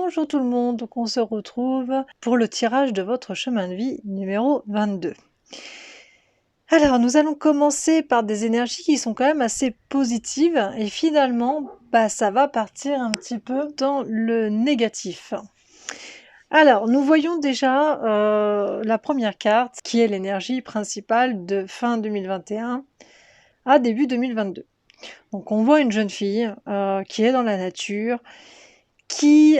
Bonjour tout le monde, donc on se retrouve pour le tirage de votre chemin de vie numéro 22. Alors nous allons commencer par des énergies qui sont quand même assez positives et finalement ça va partir un petit peu dans le négatif. Alors nous voyons déjà la première carte qui est l'énergie principale de fin 2021 à début 2022. Donc on voit une jeune fille qui est dans la nature, qui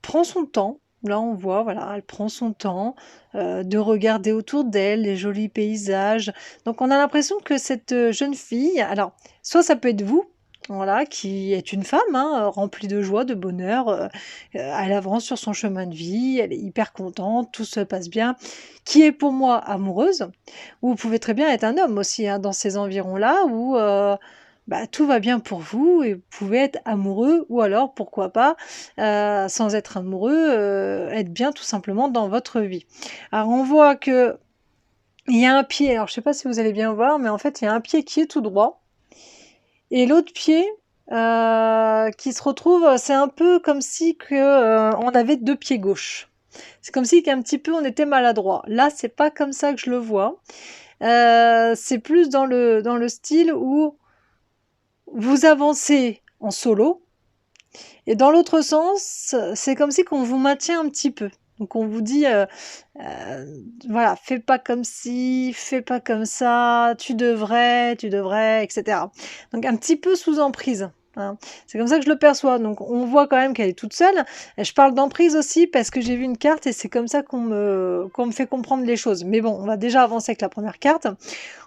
prend son temps. Là, on voit, voilà, elle prend son temps de regarder autour d'elle les jolis paysages. Donc, on a l'impression que cette jeune fille, alors, soit ça peut être vous, voilà, qui est une femme, hein, remplie de joie, de bonheur. Elle avance sur son chemin de vie, elle est hyper contente, tout se passe bien. Qui est pour moi amoureuse. Ou vous pouvez très bien être un homme aussi, hein, dans ces environs-là, où tout va bien pour vous et vous pouvez être amoureux, ou alors, pourquoi pas, sans être amoureux, être bien tout simplement dans votre vie. Alors on voit que il y a un pied, alors je sais pas si vous allez bien voir, mais en fait il y a un pied qui est tout droit et l'autre pied qui se retrouve, c'est un peu comme si on avait 2 pieds gauches. C'est comme si qu'un petit peu on était maladroit. Là, c'est pas comme ça que je le vois. C'est plus dans le style où vous avancez en solo, et dans l'autre sens, c'est comme si qu'on vous maintient un petit peu. Donc on vous dit, voilà, fais pas comme ci, fais pas comme ça, tu devrais, et cetera. Donc un petit peu sous emprise, hein. C'est comme ça que je le perçois. Donc on voit quand même qu'elle est toute seule. Et je parle d'emprise aussi parce que j'ai vu une carte et c'est comme ça qu'on me fait comprendre les choses. Mais bon, on va déjà avancer avec la première carte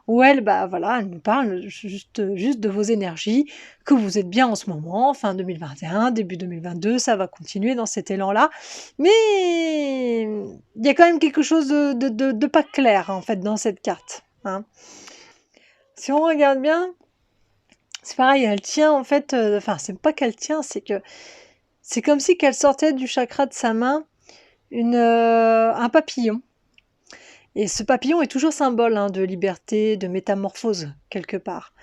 où elle, voilà, elle nous parle juste de vos énergies, que vous êtes bien en ce moment, fin 2021, début 2022, ça va continuer dans cet élan-là. Mais il y a quand même quelque chose de pas clair, en fait, dans cette carte, hein. Si on regarde bien, c'est pareil, elle tient en fait, enfin, c'est pas qu'elle tient, c'est que c'est comme si qu'elle sortait du chakra de sa main un papillon. Et ce papillon est toujours symbole, hein, de liberté, de métamorphose, quelque part.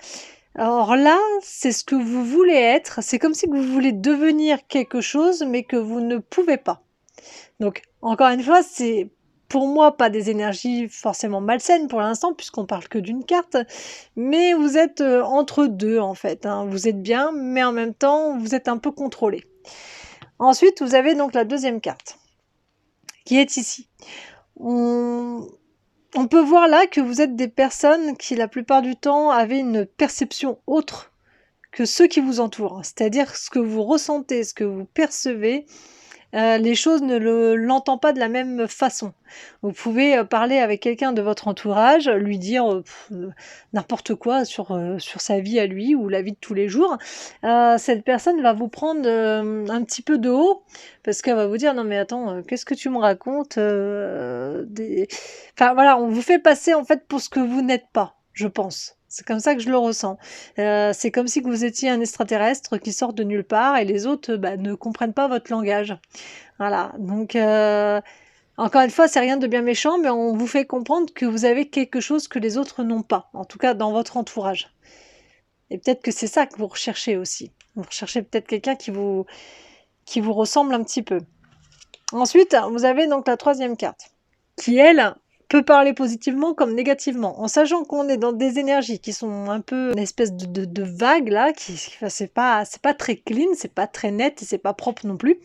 Alors là, c'est ce que vous voulez être, c'est comme si vous voulez devenir quelque chose, mais que vous ne pouvez pas. Donc, encore une fois, c'est pour moi pas des énergies forcément malsaines pour l'instant, puisqu'on parle que d'une carte, mais vous êtes entre deux en fait, hein. Vous êtes bien, mais en même temps, vous êtes un peu contrôlé. Ensuite, vous avez donc la deuxième carte, qui est ici. On peut voir là que vous êtes des personnes qui, la plupart du temps, avaient une perception autre que ceux qui vous entourent. C'est-à-dire ce que vous ressentez, ce que vous percevez, les choses ne l'entend pas de la même façon. Vous pouvez parler avec quelqu'un de votre entourage, lui dire n'importe quoi sur sa vie à lui ou la vie de tous les jours. Cette personne va vous prendre un petit peu de haut parce qu'elle va vous dire non mais attends, qu'est-ce que tu me racontes Enfin voilà, on vous fait passer en fait pour ce que vous n'êtes pas, je pense. C'est comme ça que je le ressens. C'est comme si vous étiez un extraterrestre qui sort de nulle part et les autres ne comprennent pas votre langage. Voilà, donc encore une fois, c'est rien de bien méchant, mais on vous fait comprendre que vous avez quelque chose que les autres n'ont pas, en tout cas dans votre entourage. Et peut-être que c'est ça que vous recherchez aussi. Vous recherchez peut-être quelqu'un qui vous ressemble un petit peu. Ensuite, vous avez donc la troisième carte, qui elle peut parler positivement comme négativement, en sachant qu'on est dans des énergies qui sont un peu une espèce de vague là, c'est pas très clean, c'est pas très net et c'est pas propre non plus.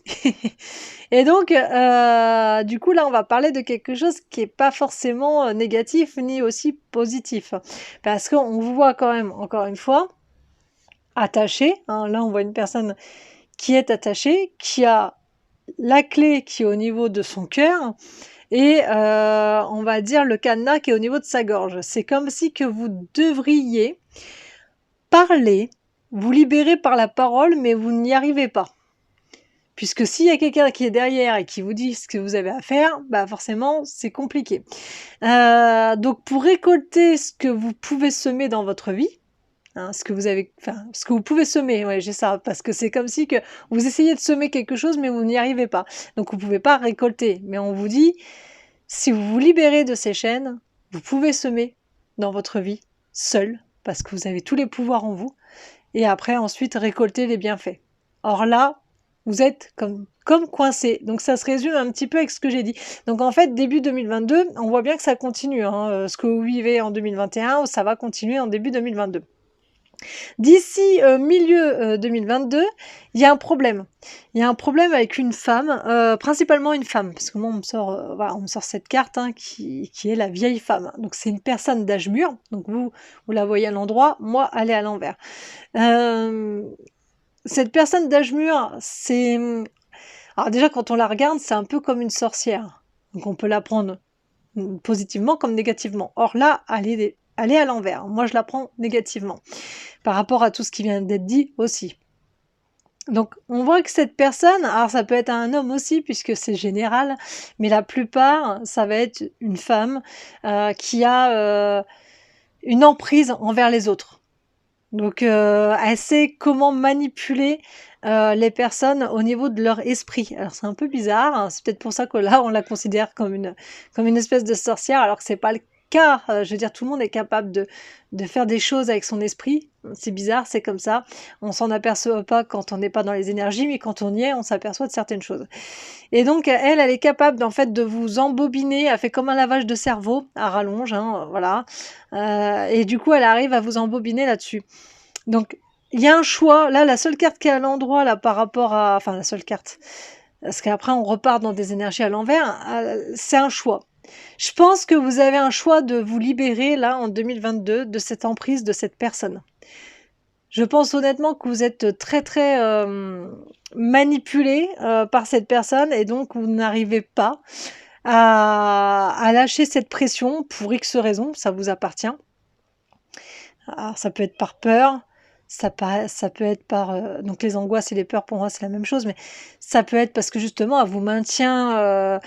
Et donc, du coup là on va parler de quelque chose qui est pas forcément négatif ni aussi positif. Parce qu'on vous voit quand même, encore une fois, attaché, hein. Là on voit une personne qui est attachée, qui a la clé qui est au niveau de son cœur, et on va dire le cadenas qui est au niveau de sa gorge. C'est comme si que vous devriez parler, vous libérer par la parole, mais vous n'y arrivez pas. Puisque s'il y a quelqu'un qui est derrière et qui vous dit ce que vous avez à faire, forcément, c'est compliqué. Donc pour récolter ce que vous pouvez semer dans votre vie, hein, ce que vous pouvez semer, ouais, j'ai ça, parce que c'est comme si que vous essayez de semer quelque chose, mais vous n'y arrivez pas. Donc vous pouvez pas récolter. Mais on vous dit, si vous vous libérez de ces chaînes, vous pouvez semer dans votre vie, seul, parce que vous avez tous les pouvoirs en vous, et après, ensuite, récolter les bienfaits. Or là, vous êtes comme coincé. Donc ça se résume un petit peu avec ce que j'ai dit. Donc en fait, début 2022, on voit bien que ça continue, hein, ce que vous vivez en 2021, ça va continuer en début 2022. D'ici, milieu, 2022, il y a un problème. Il y a un problème avec une femme, principalement une femme, parce que moi on me sort, voilà, on me sort cette carte, hein, qui est la vieille femme. Donc c'est une personne d'âge mûr, donc vous la voyez à l'endroit, moi elle est à l'envers. Hem, Cette personne d'âge mûr, c'est, alors déjà quand on la regarde, c'est un peu comme une sorcière, donc on peut la prendre, positivement comme négativement. Or là, elle est à l'envers. Moi je la prends négativement par rapport à tout ce qui vient d'être dit aussi. Donc on voit que cette personne, alors ça peut être un homme aussi puisque c'est général, mais la plupart, ça va être une femme, qui a, une emprise envers les autres. Donc elle sait comment manipuler, les personnes au niveau de leur esprit. Alors c'est un peu bizarre, hein, c'est peut-être pour ça que là on la considère comme une espèce de sorcière alors que c'est pas le cas. Je veux dire tout le monde est capable de faire des choses avec son esprit. C'est bizarre, c'est comme ça. On s'en aperçoit pas quand on n'est pas dans les énergies, mais quand on y est, on s'aperçoit de certaines choses. Et donc elle est capable en fait de vous embobiner, elle fait comme un lavage de cerveau à rallonge, hein, voilà, et du coup elle arrive à vous embobiner là-dessus. Donc, il y a un choix. Là, la seule carte qui est à l'endroit, là, par rapport à... Enfin, la seule carte. Parce qu'après, on repart dans des énergies à l'envers. C'est un choix. Je pense que vous avez un choix de vous libérer, là, en 2022, de cette emprise de cette personne. Je pense honnêtement que vous êtes très, très manipulé par cette personne et donc vous n'arrivez pas à lâcher cette pression pour X raisons, ça vous appartient. Alors, ça peut être par peur, ça peut être par, donc les angoisses et les peurs pour moi c'est la même chose, mais ça peut être parce que justement elle vous maintient,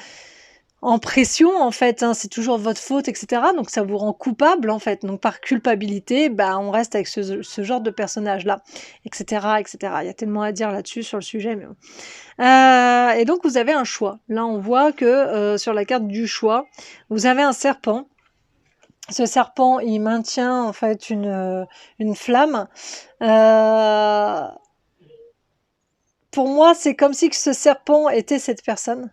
en pression en fait, hein, c'est toujours votre faute et cetera, donc ça vous rend coupable en fait, donc par culpabilité, bah, on reste avec ce genre de personnage-là et cetera et cetera. Il y a tellement à dire là-dessus sur le sujet, mais bon. Et donc vous avez un choix. Là on voit que, sur la carte du choix, vous avez un serpent. Ce serpent, il maintient en fait une flamme. Heu, pour moi, c'est comme si que ce serpent était cette personne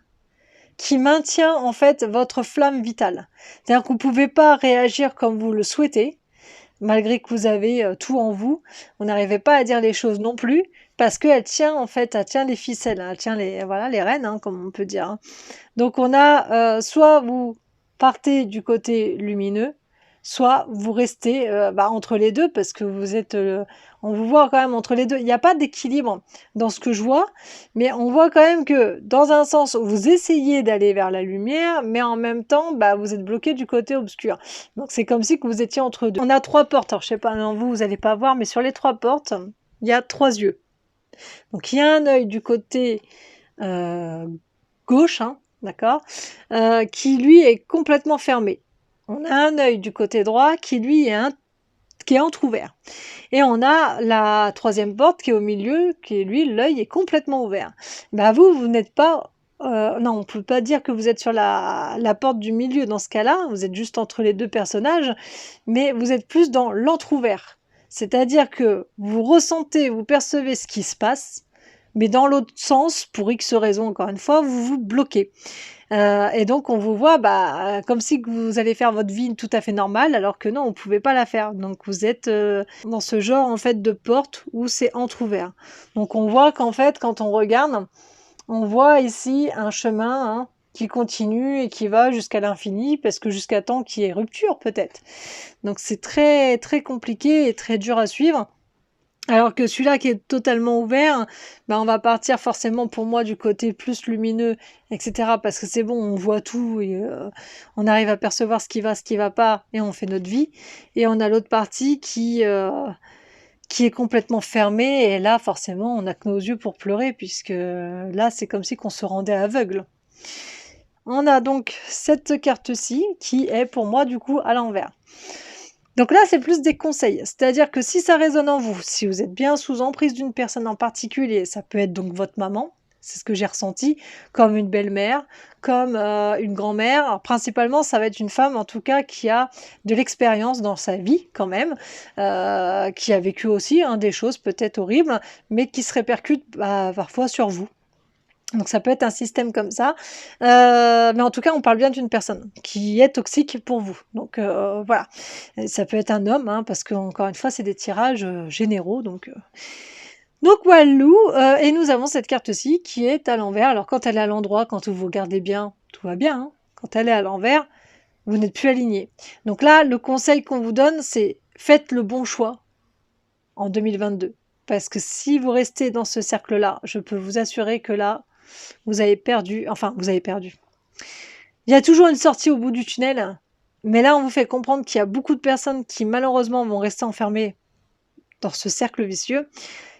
qui maintient en fait votre flamme vitale. C'est-à-dire que vous pouvez pas réagir comme vous le souhaitez, malgré que vous avez, tout en vous. Vous n'arrivez pas à dire les choses non plus parce qu'elle tient en fait, elle tient les ficelles, elle tient les voilà, les rênes, hein, comme on peut dire, hein. Donc on a, soit vous partez du côté lumineux, soit vous restez, bah, entre les 2 parce que vous êtes, on vous voit quand même entre les 2. Il y a pas d'équilibre dans ce que je vois, mais on voit quand même que dans un sens, vous essayez d'aller vers la lumière, mais en même temps, bah, vous êtes bloqué du côté obscur. Donc c'est comme si que vous étiez entre 2. On a 3 portes, alors je sais pas, non, vous allez pas voir, mais sur les 3 portes, il y a 3 yeux. Donc il y a un œil du côté, heu, gauche, hein, d'accord? Qui lui est complètement fermé. On a un œil du côté droit qui lui qui est entrouvert et on a la troisième porte qui est au milieu, qui est lui, l'œil est complètement ouvert. Bah, vous n'êtes pas, non, on peut pas dire que vous êtes sur la porte du milieu dans ce cas-là, vous êtes juste entre les 2 personnages, mais vous êtes plus dans l'entrouvert. C'est-à-dire que vous ressentez, vous percevez ce qui se passe, mais dans l'autre sens, pour X raisons encore une fois, vous vous bloquez. Et donc on vous voit, bah, comme si que vous allez faire votre vie tout à fait normale, alors que non, on pouvait pas la faire. Donc vous êtes, dans ce genre, en fait, de porte où c'est entrouvert. Donc on voit qu'en fait, quand on regarde, on voit ici un chemin, hein, qui continue et qui va jusqu'à l'infini, parce que jusqu'à temps qu'il y ait rupture peut-être. Donc c'est très, très compliqué et très dur à suivre. Alors que celui-là qui est totalement ouvert, bah, on va partir forcément pour moi du côté plus lumineux et cetera parce que c'est bon, on voit tout et on arrive à percevoir ce qui va pas et on fait notre vie et on a l'autre partie qui est complètement fermée et là forcément on a que nos yeux pour pleurer puisque là c'est comme si qu'on se rendait aveugle. On a donc cette carte-ci qui est pour moi du coup à l'envers. Donc là, c'est plus des conseils. C'est-à-dire que si ça résonne en vous, si vous êtes bien sous emprise d'une personne en particulier, ça peut être donc votre maman, c'est ce que j'ai ressenti, comme une belle-mère, comme une grand-mère. Alors, principalement, ça va être une femme, en tout cas, qui a de l'expérience dans sa vie, quand même, qui a vécu aussi hein, des choses peut-être horribles, mais qui se répercutent parfois sur vous. Donc ça peut être un système comme ça, mais en tout cas, on parle bien d'une personne qui est toxique pour vous. Donc voilà, et ça peut être un homme, hein, parce qu'encore une fois, c'est des tirages généraux. Donc walou, et nous avons cette carte-ci qui est à l'envers. Alors quand elle est à l'endroit, quand vous regardez bien, tout va bien. Hein. Quand elle est à l'envers, vous n'êtes plus aligné. Donc là, le conseil qu'on vous donne, c'est faites le bon choix en 2022. Parce que si vous restez dans ce cercle-là, je peux vous assurer que là, vous avez perdu. Enfin, vous avez perdu. Il y a toujours une sortie au bout du tunnel, mais là, on vous fait comprendre qu'il y a beaucoup de personnes qui, malheureusement, vont rester enfermées dans ce cercle vicieux,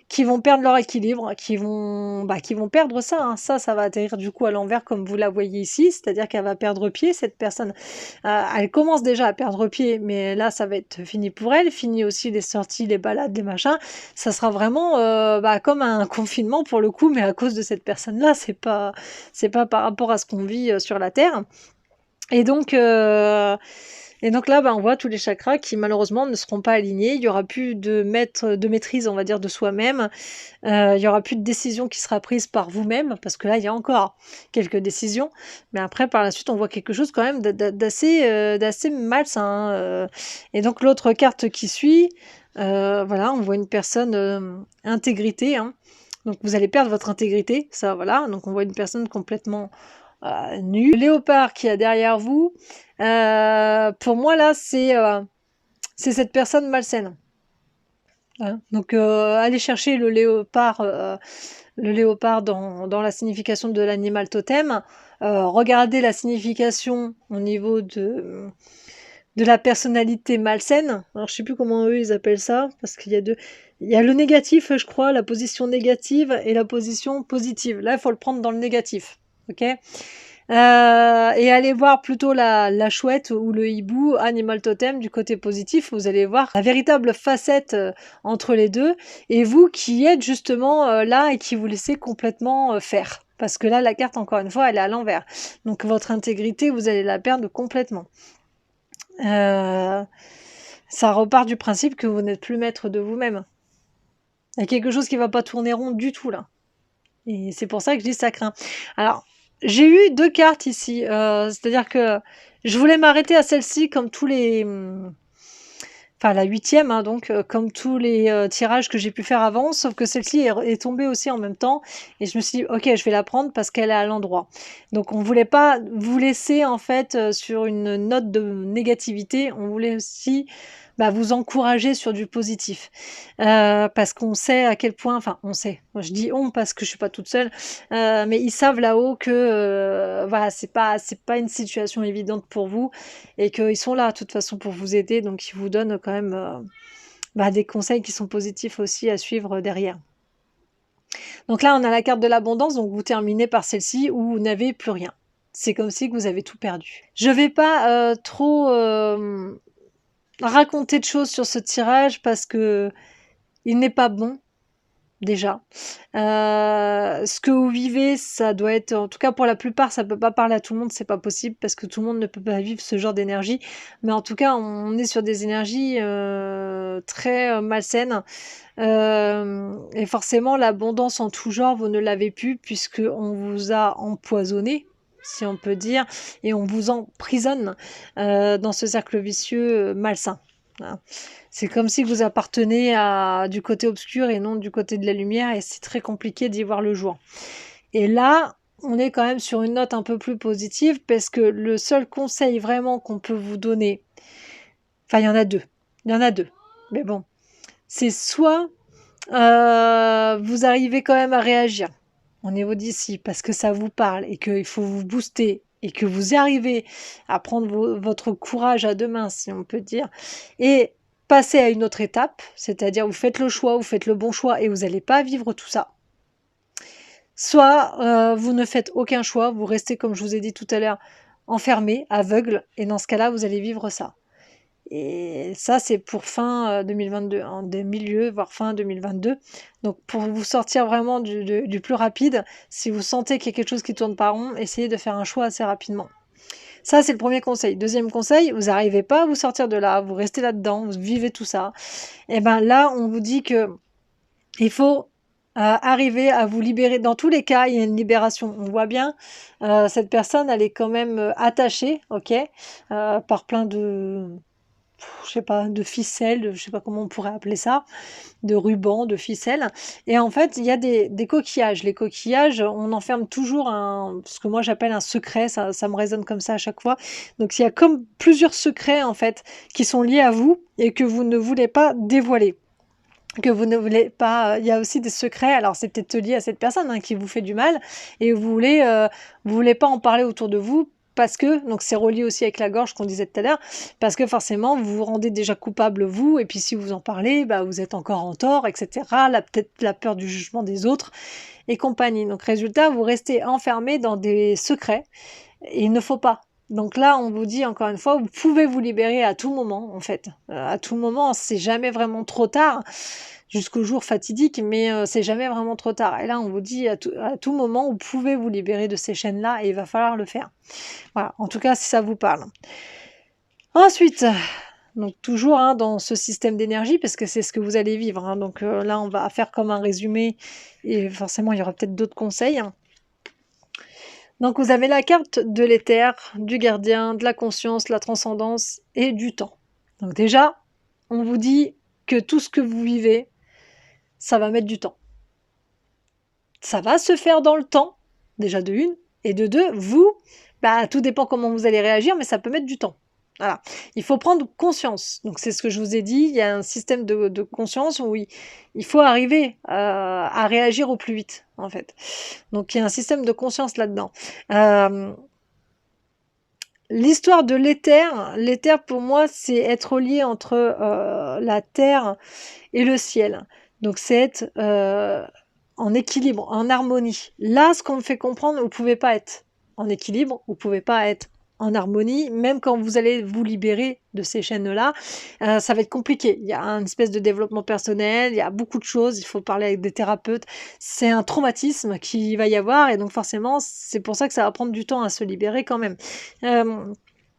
qui vont perdre leur équilibre, qui vont perdre ça. Hein. Ça va atterrir du coup à l'envers comme vous la voyez ici, c'est-à-dire qu'elle va perdre pied, cette personne. Elle commence déjà à perdre pied, mais là, ça va être fini pour elle. Fini aussi les sorties, les balades, les machins. Ça sera vraiment comme un confinement pour le coup, mais à cause de cette personne-là, c'est pas par rapport à ce qu'on vit sur la Terre. Et donc là, on voit tous les chakras qui malheureusement ne seront pas alignés. Il y aura plus de maîtrise, on va dire, de soi-même. Il y aura plus de décision qui sera prise par vous-même, parce que là, il y a encore quelques décisions. Mais après, par la suite, on voit quelque chose quand même d'assez malsain. Et donc l'autre carte qui suit, voilà, on voit une personne intégrité. Hein. Donc vous allez perdre votre intégrité, ça, voilà. Donc on voit une personne complètement nu. Le léopard qui est derrière vous, pour moi là, c'est cette personne malsaine. Hein. Donc allez chercher le léopard dans la signification de l'animal totem. Regardez la signification au niveau de la personnalité malsaine. Alors je sais plus comment eux ils appellent ça, parce qu'il y a deux. Il y a le négatif, je crois, la position négative et la position positive. Là, il faut le prendre dans le négatif. Ok. Et allez voir plutôt la chouette ou le hibou, animal totem, du côté positif. Vous allez voir la véritable facette entre les deux. Et vous qui êtes justement là et qui vous laissez complètement faire. Parce que là, la carte, encore une fois, elle est à l'envers. Donc votre intégrité, vous allez la perdre complètement. Ça repart du principe que vous n'êtes plus maître de vous-même. Il y a quelque chose qui ne va pas tourner rond du tout là. Et c'est pour ça que je dis ça craint. Alors, j'ai eu 2 cartes ici, c'est-à-dire que je voulais m'arrêter à celle-ci comme tous les enfin la 8e, hein, donc comme tous les tirages que j'ai pu faire avant, sauf que celle-ci est tombée aussi en même temps et je me suis dit: «OK, je vais la prendre parce qu'elle est à l'endroit». Donc on voulait pas vous laisser en fait, sur une note de négativité, on voulait aussi, vous encourager sur du positif. Parce qu'on sait à quel point enfin on sait, moi je dis «on» parce que je suis pas toute seule, mais ils savent là-haut que, voilà, c'est pas une situation évidente pour vous et qu'ils sont là de toute façon pour vous aider, donc ils vous donnent quand même, des conseils qui sont positifs aussi à suivre derrière. Donc là, on a la carte de l'abondance, donc vous terminez par celle-ci où vous n'avez plus rien. C'est comme si vous avez tout perdu. Je vais pas, trop, raconter de choses sur ce tirage parce qu'il n'est pas bon, déjà. Ce que vous vivez, ça doit être en tout cas pour la plupart, ça peut pas parler à tout le monde, c'est pas possible parce que tout le monde ne peut pas vivre ce genre d'énergie. Mais en tout cas, on est sur des énergies, très, malsaines. Et forcément l'abondance en tout genre, vous ne l'avez plus puisqu'on vous a empoisonné, si on peut dire, et on vous emprisonne, dans ce cercle vicieux, malsain. Voilà. C'est comme si vous appartenez du côté obscur et non du côté de la lumière et c'est très compliqué d'y voir le jour. Et là, on est quand même sur une note un peu plus positive parce que le seul conseil vraiment qu'on peut vous donner, enfin il y en a 2, mais bon, c'est soit vous arrivez quand même à réagir au niveau d'ici parce que ça vous parle et qu'il faut vous booster et que vous arrivez à prendre votre courage à 2 mains, si on peut dire, et passer à une autre étape, c'est-à-dire vous faites le choix, vous faites le bon choix et vous n'allez pas vivre tout ça. Soit vous ne faites aucun choix, vous restez, comme je vous ai dit tout à l'heure, enfermé, aveugle, et dans ce cas-là, vous allez vivre ça. Et ça, c'est pour fin 2022, hein, des milieux, voire fin 2022. Donc, pour vous sortir vraiment du plus rapide, si vous sentez qu'il y a quelque chose qui tourne pas rond, essayez de faire un choix assez rapidement. Ça, c'est le premier conseil. Deuxième conseil, vous n'arrivez pas à vous sortir de là, vous restez là-dedans, vous vivez tout ça. Et ben là, on vous dit que il faut arriver à vous libérer. Dans tous les cas, il y a une libération. On voit bien, cette personne, elle est quand même attachée, ok, par plein de, je sais pas, de ficelles, je sais pas comment on pourrait appeler ça, de rubans, de ficelles. Et en fait, il y a des coquillages. Les coquillages, on enferme toujours ce que moi j'appelle un secret, ça me résonne comme ça à chaque fois. Donc il y a comme plusieurs secrets en fait qui sont liés à vous et que vous ne voulez pas dévoiler. Que vous ne voulez pas, il y a aussi des secrets, alors c'est peut-être lié à cette personne hein, qui vous fait du mal et vous voulez pas en parler autour de vous parce que, donc c'est relié aussi avec la gorge qu'on disait tout à l'heure, parce que forcément vous vous rendez déjà coupable vous et puis si vous en parlez, bah, vous êtes encore en tort, etc. Peut-être la peur du jugement des autres et compagnie. Donc résultat, vous restez enfermé dans des secrets et il ne faut pas. Donc là, on vous dit encore une fois, vous pouvez vous libérer à tout moment, en fait. À tout moment, c'est jamais vraiment trop tard, jusqu'au jour fatidique, mais c'est jamais vraiment trop tard. Et là, on vous dit à tout moment, vous pouvez vous libérer de ces chaînes-là et il va falloir le faire. Voilà, en tout cas, si ça vous parle. Ensuite, donc toujours hein, dans ce système d'énergie, parce que c'est ce que vous allez vivre. Hein. Donc là, on va faire comme un résumé et forcément, il y aura peut-être d'autres conseils. Donc vous avez la carte de l'éther, du gardien, de la conscience, de la transcendance et du temps. Donc déjà, on vous dit que tout ce que vous vivez, ça va mettre du temps. Ça va se faire dans le temps, déjà de une, et de deux, vous, bah, tout dépend comment vous allez réagir, mais ça peut mettre du temps. Voilà. Il faut prendre conscience. Donc c'est ce que je vous ai dit, il y a un système de conscience où il faut arriver à réagir au plus vite, en fait. Donc il y a un système de conscience là-dedans. L'histoire de l'éther pour moi, c'est être lié entre la terre et le ciel. Donc c'est être en équilibre, en harmonie. Là, ce qu'on me fait comprendre, vous pouvez pas être en équilibre, vous pouvez pas être en harmonie, même quand vous allez vous libérer de ces chaînes-là, ça va être compliqué. Il y a une espèce de développement personnel, il y a beaucoup de choses, il faut parler avec des thérapeutes. C'est un traumatisme qu'il va y avoir et donc forcément, c'est pour ça que ça va prendre du temps à se libérer quand même.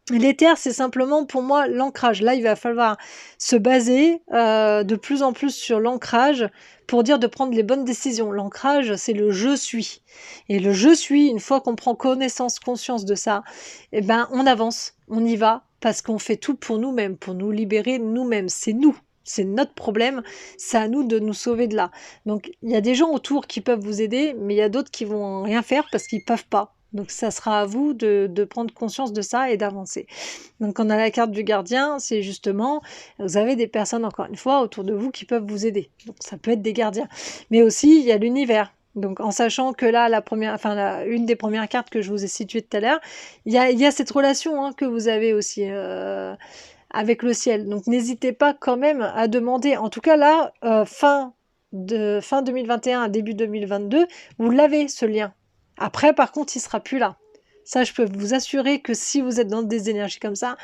L'éther, c'est simplement pour moi l'ancrage. Là, il va falloir se baser de plus en plus sur l'ancrage pour dire de prendre les bonnes décisions. L'ancrage, c'est le je suis. Et le je suis, une fois qu'on prend connaissance, conscience de ça, eh ben, on avance, on y va, parce qu'on fait tout pour nous-mêmes, pour nous libérer nous-mêmes. C'est nous. C'est notre problème, c'est à nous de nous sauver de là. Donc il y a des gens autour qui peuvent vous aider, mais il y a d'autres qui vont rien faire parce qu'ils peuvent pas. Donc ça sera à vous de prendre conscience de ça et d'avancer. Donc on a la carte du gardien, c'est justement, vous avez des personnes encore une fois autour de vous qui peuvent vous aider. Donc ça peut être des gardiens. Mais aussi il y a l'univers. Donc en sachant que là, une des premières cartes que je vous ai situées tout à l'heure, il y a cette relation hein, que vous avez aussi avec le ciel. Donc n'hésitez pas quand même à demander. En tout cas là, fin 2021 début 2022, vous l'avez ce lien. Après, par contre, il sera plus là. Ça, je peux vous assurer que si vous êtes dans des énergies comme ça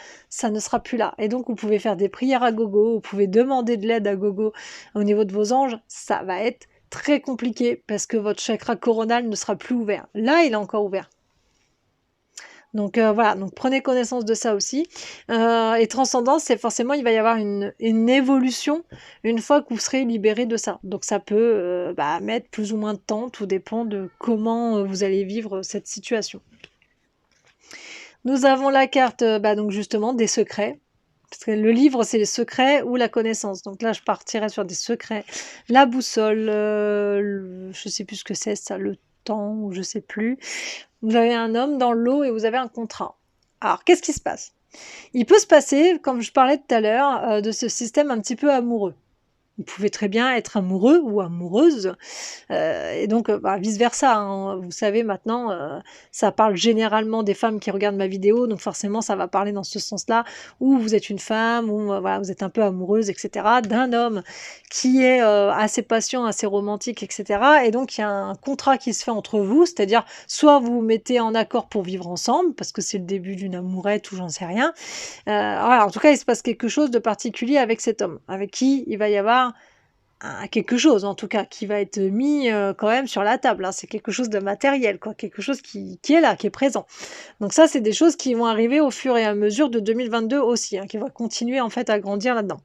ne sera plus là. Et donc, vous pouvez faire des prières à gogo, vous pouvez demander de l'aide à gogo au niveau de vos anges. Ça va être très compliqué parce que votre chakra coronal ne sera plus ouvert. Là, il est encore ouvert. Donc voilà, donc prenez connaissance de ça aussi. Et transcendance, c'est forcément, il va y avoir une évolution une fois que vous serez libéré de ça. Donc ça peut mettre plus ou moins de temps, tout dépend de comment vous allez vivre cette situation. Nous avons la carte donc justement des secrets. Parce que le livre, c'est les secrets ou la connaissance. Donc là, je partirais sur des secrets. La boussole, je sais plus ce que c'est, ça, le temps, ou je sais plus. Vous avez un homme dans l'eau et vous avez un contrat. Alors, qu'est-ce qui se passe? Il peut se passer, comme je parlais tout à l'heure, de ce système un petit peu amoureux. Vous pouvez très bien être amoureux ou amoureuse, et donc vice versa, hein. Vous savez maintenant, ça parle généralement des femmes qui regardent ma vidéo, donc forcément ça va parler dans ce sens-là, où vous êtes une femme, ou voilà, vous êtes un peu amoureuse et cetera, d'un homme qui est, assez patient, assez romantique et cetera, et donc il y a un contrat qui se fait entre vous, c'est-à-dire soit vous vous mettez en accord pour vivre ensemble, parce que c'est le début d'une amourette ou j'en sais rien. Voilà, en tout cas, il se passe quelque chose de particulier avec cet homme, avec qui il va y avoir quelque chose, en tout cas, qui va être mis quand même sur la table, hein. C'est quelque chose de matériel, quoi, quelque chose qui est là, qui est présent. Donc ça, c'est des choses qui vont arriver au fur et à mesure de 2022 aussi, hein, qui va continuer en fait à grandir là-dedans.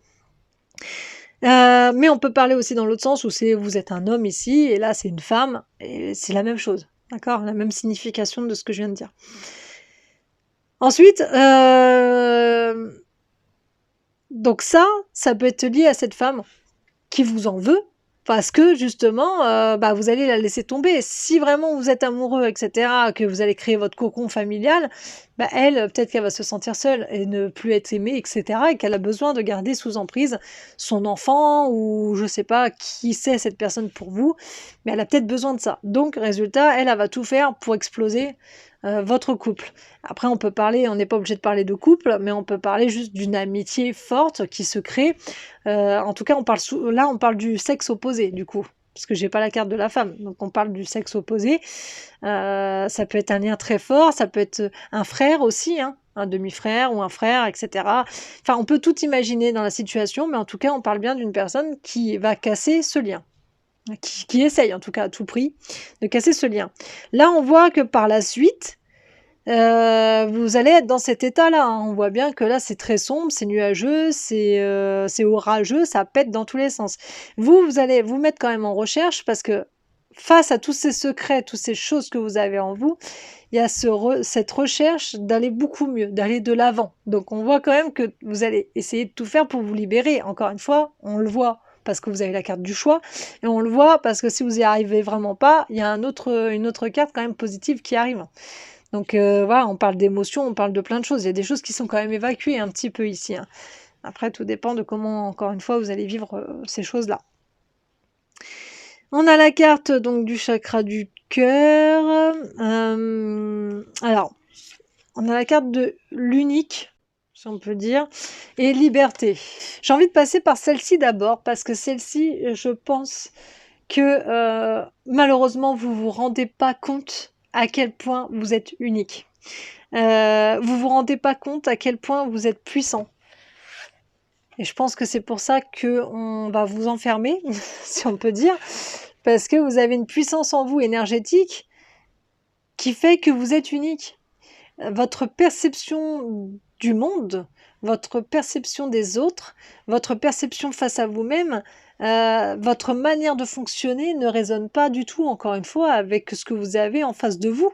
Mais on peut parler aussi dans l'autre sens où c'est vous êtes un homme ici et là c'est une femme et c'est la même chose, d'accord? La même signification de ce que je viens de dire. Ensuite, donc ça peut être lié à cette femme qui vous en veut parce que justement, vous allez la laisser tomber. Si vraiment vous êtes amoureux et cetera, que vous allez créer votre cocon familial, elle, peut-être qu'elle va se sentir seule et ne plus être aimée et cetera, et qu'elle a besoin de garder sous emprise son enfant ou je sais pas qui c'est cette personne pour vous, mais elle a peut-être besoin de ça. Donc résultat, elle va tout faire pour exploser, votre couple. Après on peut parler, on n'est pas obligé de parler de couple, mais on peut parler juste d'une amitié forte qui se crée. En tout cas, on parle du sexe opposé, du coup, parce que j'ai pas la carte de la femme, donc on parle du sexe opposé. Ça peut être un lien très fort, ça peut être un frère aussi, hein, un demi-frère ou un frère, et cetera. Enfin, on peut tout imaginer dans la situation, mais en tout cas, on parle bien d'une personne qui va casser ce lien, qui essaye en tout cas à tout prix de casser ce lien. Là, on voit que par la suite, vous allez être dans cet état-là, hein. On voit bien que là, c'est très sombre, c'est nuageux, c'est orageux, ça pète dans tous les sens. Vous allez vous mettre quand même en recherche parce que face à tous ces secrets, toutes ces choses que vous avez en vous, il y a cette recherche d'aller beaucoup mieux, d'aller de l'avant. Donc on voit quand même que vous allez essayer de tout faire pour vous libérer. Encore une fois, on le voit parce que vous avez la carte du choix et on le voit parce que si vous y arrivez vraiment pas, il y a une autre carte quand même positive qui arrive. Donc voilà, on parle d'émotions, on parle de plein de choses. Il y a des choses qui sont quand même évacuées un petit peu ici, hein. Après, tout dépend de comment, encore une fois, vous allez vivre ces choses-là. On a la carte donc du chakra du cœur. Alors, on a la carte de l'unique, si on peut dire, et liberté. J'ai envie de passer par celle-ci d'abord, parce que celle-ci, je pense que malheureusement, vous vous rendez pas compte à quel point vous êtes unique. Vous vous rendez pas compte à quel point vous êtes puissant. Et je pense que c'est pour ça qu'on va vous enfermer, si on peut dire, parce que vous avez une puissance en vous énergétique qui fait que vous êtes unique. Votre perception du monde, votre perception des autres, votre perception face à vous-même, votre manière de fonctionner ne résonne pas du tout, encore une fois, avec ce que vous avez en face de vous.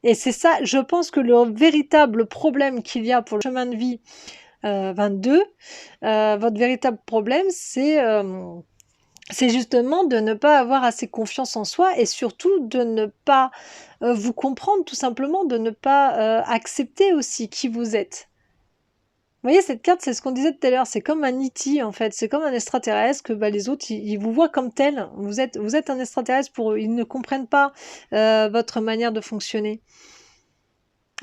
Et c'est ça, je pense que le véritable problème qu'il y a pour le chemin de vie 22, votre véritable problème, c'est justement de ne pas avoir assez confiance en soi et surtout de ne pas vous comprendre, tout simplement, de ne pas accepter aussi qui vous êtes. Vous voyez, cette carte, c'est ce qu'on disait tout à l'heure, c'est comme un E.T. en fait, c'est comme un extraterrestre que les autres, ils vous voient comme tel. Vous êtes un extraterrestre pour eux, ils ne comprennent pas votre manière de fonctionner.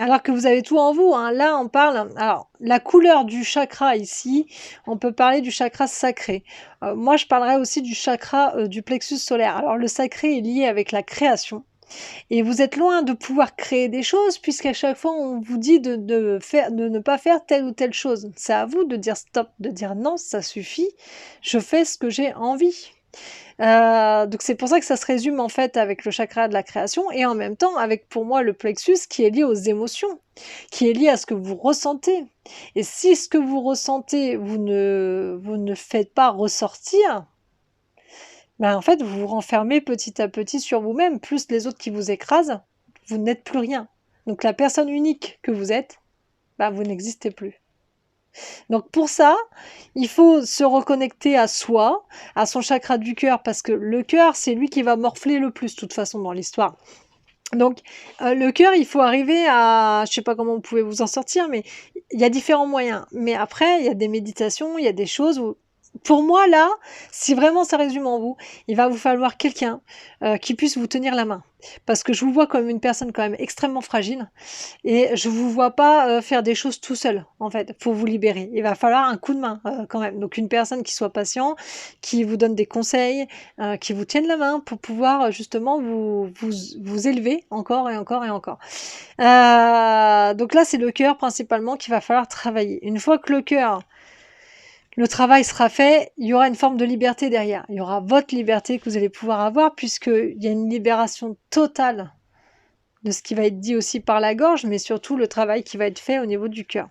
Alors que vous avez tout en vous, hein. Là, on parle... Alors, la couleur du chakra ici, on peut parler du chakra sacré. Moi, je parlerai aussi du chakra du plexus solaire. Alors, le sacré est lié avec la création. Et vous êtes loin de pouvoir créer des choses, puisqu'à chaque fois, on vous dit de ne pas faire telle ou telle chose. C'est à vous de dire stop, de dire non, ça suffit, je fais ce que j'ai envie. Donc c'est pour ça que ça se résume en fait avec le chakra de la création et en même temps avec pour moi le plexus qui est lié aux émotions, qui est lié à ce que vous ressentez. Et si ce que vous ressentez, vous ne faites pas ressortir, en fait vous vous renfermez petit à petit sur vous-même, plus les autres qui vous écrasent, vous n'êtes plus rien. Donc la personne unique que vous êtes, vous n'existez plus. Donc pour ça, il faut se reconnecter à soi, à son chakra du cœur, parce que le cœur, c'est lui qui va morfler le plus, de toute façon, dans l'histoire. Donc le cœur, il faut arriver à... Je sais pas comment vous pouvez vous en sortir, mais il y a différents moyens. Mais après, il y a des méditations, il y a des choses où pour moi, là, si vraiment ça résume en vous, il va vous falloir quelqu'un qui puisse vous tenir la main. Parce que je vous vois comme une personne quand même extrêmement fragile et je vous vois pas faire des choses tout seul, en fait, pour vous libérer. Il va falloir un coup de main quand même. Donc une personne qui soit patient, qui vous donne des conseils, qui vous tienne la main pour pouvoir justement vous élever encore et encore et encore. Donc là, c'est le cœur principalement qu'il va falloir travailler. Une fois que le travail sera fait, il y aura une forme de liberté derrière. Il y aura votre liberté que vous allez pouvoir avoir puisqu'il y a une libération totale de ce qui va être dit aussi par la gorge, mais surtout le travail qui va être fait au niveau du cœur.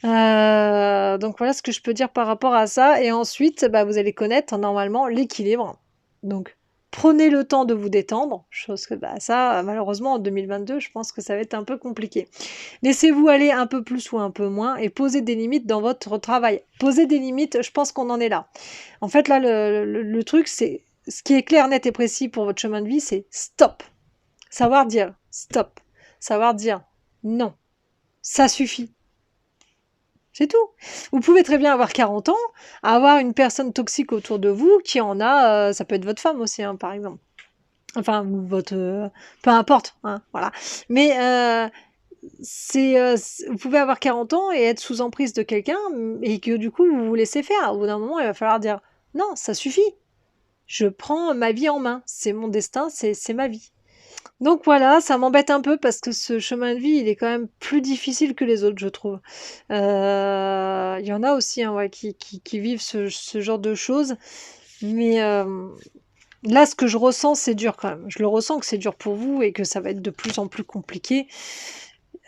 Donc voilà ce que je peux dire par rapport à ça. Et ensuite, bah, vous allez connaître normalement l'équilibre. Donc prenez le temps de vous détendre, chose que bah, ça, malheureusement, en 2022, je pense que ça va être un peu compliqué. Laissez-vous aller un peu plus ou un peu moins et posez des limites dans votre travail. Posez des limites, je pense qu'on en est là. En fait, là, le truc, c'est ce qui est clair, net et précis pour votre chemin de vie, c'est stop. Savoir dire stop. Savoir dire non. Ça suffit. C'est tout. Vous pouvez très bien avoir 40 ans, avoir une personne toxique autour de vous qui en a, ça peut être votre femme aussi, hein, par exemple. Enfin, ou votre, peu importe, hein, voilà. Mais vous pouvez avoir 40 ans et être sous emprise de quelqu'un et que du coup vous vous laissez faire. Au bout d'un moment, il va falloir dire non, ça suffit. Je prends ma vie en main. C'est mon destin, c'est ma vie. Donc voilà, ça m'embête un peu parce que ce chemin de vie, il est quand même plus difficile que les autres, je trouve. Il y en a aussi, hein, ouais, qui vivent ce genre de choses. Mais là, ce que je ressens, c'est dur quand même. Je le ressens que c'est dur pour vous et que ça va être de plus en plus compliqué.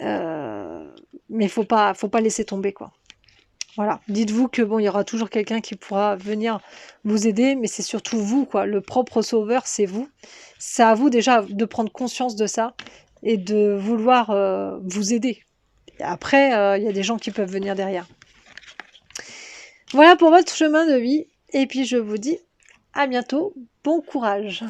Mais faut pas laisser tomber, quoi. Voilà. Dites-vous que bon, il y aura toujours quelqu'un qui pourra venir vous aider, mais c'est surtout vous, quoi. Le propre sauveur, c'est vous. C'est à vous déjà de prendre conscience de ça et de vouloir vous aider. Et après, il y a des gens qui peuvent venir derrière. Voilà pour votre chemin de vie. Et puis je vous dis à bientôt. Bon courage.